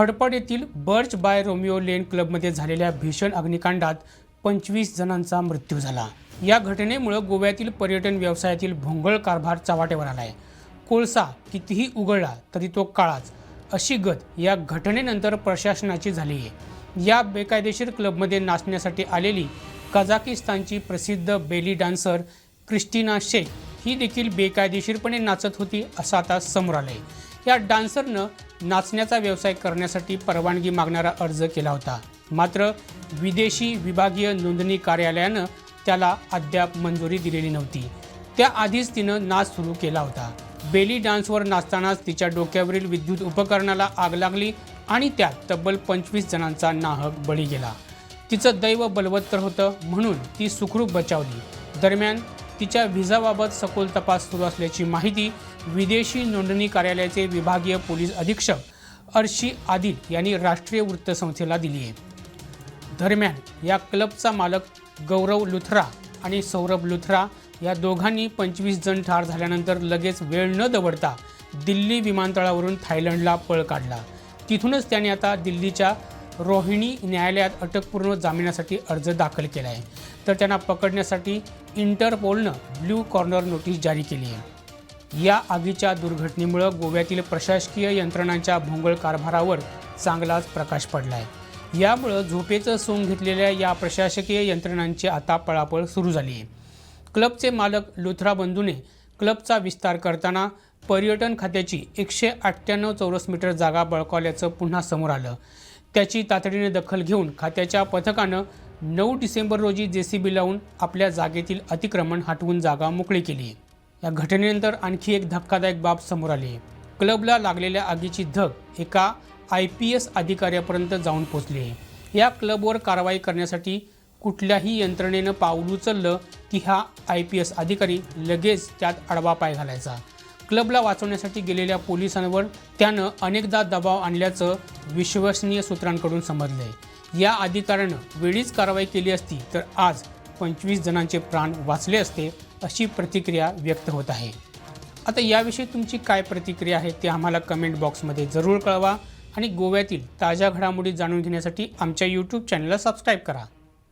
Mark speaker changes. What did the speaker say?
Speaker 1: हडपड येथील Birch by Romeo लेन क्लबमध्ये झालेल्या भीषण अग्निकांडात 25 जणांचा मृत्यू झाला। या घटनेमुळे गोव्यातील पर्यटन व्यवसायातील भोंगळ कारभार चव्हाट्यावर आला आहे। कोळसा कितीही उघडला तरी तो काळाच, अशी गत या घटनेनंतर प्रशासनाची झाली आहे। या बेकायदेशीर क्लबमध्ये नाचण्यासाठी आलेली कझाकिस्तानची प्रसिद्ध बेली डान्सर क्रिस्टिना शेख ही देखील बेकायदेशीरपणे नाचत होती, असं आता समोर आलंय। या डान्सरनं नाचण्याचा व्यवसाय करण्यासाठी परवानगी मागणारा अर्ज केला होता, मात्र विदेशी विभागीय नोंदणी कार्यालयानं त्याला अद्याप मंजुरी दिलेली नव्हती। त्याआधीच तिनं नाच सुरू केला होता। बेली डान्सवर नाचतानाच तिच्या डोक्यावरील विद्युत उपकरणाला आग लागली आणि त्यात तब्बल 25 जणांचा नाहक बळी गेला। तिचं दैव बलवत्तर होतं म्हणून ती सुखरूप बचावली। दरम्यान तिच्या व्हिसाबाबत सखोल तपास सुरू असल्याची माहिती विदेशी नोंदणी कार्यालयाचे विभागीय पोलीस अधीक्षक अर्शी आदिल यांनी राष्ट्रीय वृत्तसंस्थेला दिली आहे। दरम्यान या क्लबचा मालक गौरव लुथरा आणि सौरभ लुथरा या दोघांनी 25 जण ठार झाल्यानंतर लगेच वेळ न दवडता दिल्ली विमानतळावरून थायलंडला पळ काढला। तिथूनच त्याने आता दिल्लीच्या रोहिणी न्यायालयात अटकपूर्व जामिनासाठी अर्ज दाखल केला आहे। तर त्यांना पकडण्यासाठी इंटरपोलनं ब्ल्यू कॉर्नर नोटीस जारी केली आहे। या आगीच्या दुर्घटनेमुळे गोव्यातील प्रशासकीय यंत्रणांच्या भोंगळ कारभारावर चांगलाच प्रकाश पडला आहे। यामुळे झोपेचं सोंग घेतलेल्या या प्रशासकीय यंत्रणांची आता पळापळ सुरू झाली आहे। क्लबचे मालक लुथरा बंधूने क्लबचा विस्तार करताना पर्यटन खात्याची 198 चौरस मीटर जागा बळकावल्याचं पुन्हा समोर आलं। त्याची तातडीने दखल घेऊन खात्याच्या पथकानं 9 डिसेंबर रोजी JCB लावून आपल्या जागेतील अतिक्रमण हटवून जागा मोकळी केली। या घटनेनंतर आणखी एक धक्कादायक बाब समोर आली। क्लबला लागलेल्या आगीची धग एका IPS अधिकाऱ्यापर्यंत जाऊन पोहोचली आहे। या क्लबवर कारवाई करण्यासाठी कुठल्याही यंत्रणेनं पाऊल उचललं की हा IPS अधिकारी लगेच त्यात आडवा पाय घालायचा। क्लबला वाचवण्यासाठी गेलेल्या पोलिसांवर त्यानं अनेकदा दबाव आणल्याचं विश्वसनीय सूत्रांकडून समजलंय। या अधिकाऱ्यानं वेळीच कारवाई केली असती तर आज 25 जणांचे प्राण वाचले असते, अशी प्रतिक्रिया व्यक्त होत आहे। आता याविषयी तुमची काय प्रतिक्रिया आहे ते आम्हाला कमेंट बॉक्समध्ये जरूर कळवा आणि गोव्यातील ताज्या घडामोडी जाणून घेण्यासाठी आमच्या YouTube चॅनलला सबस्क्राईब करा।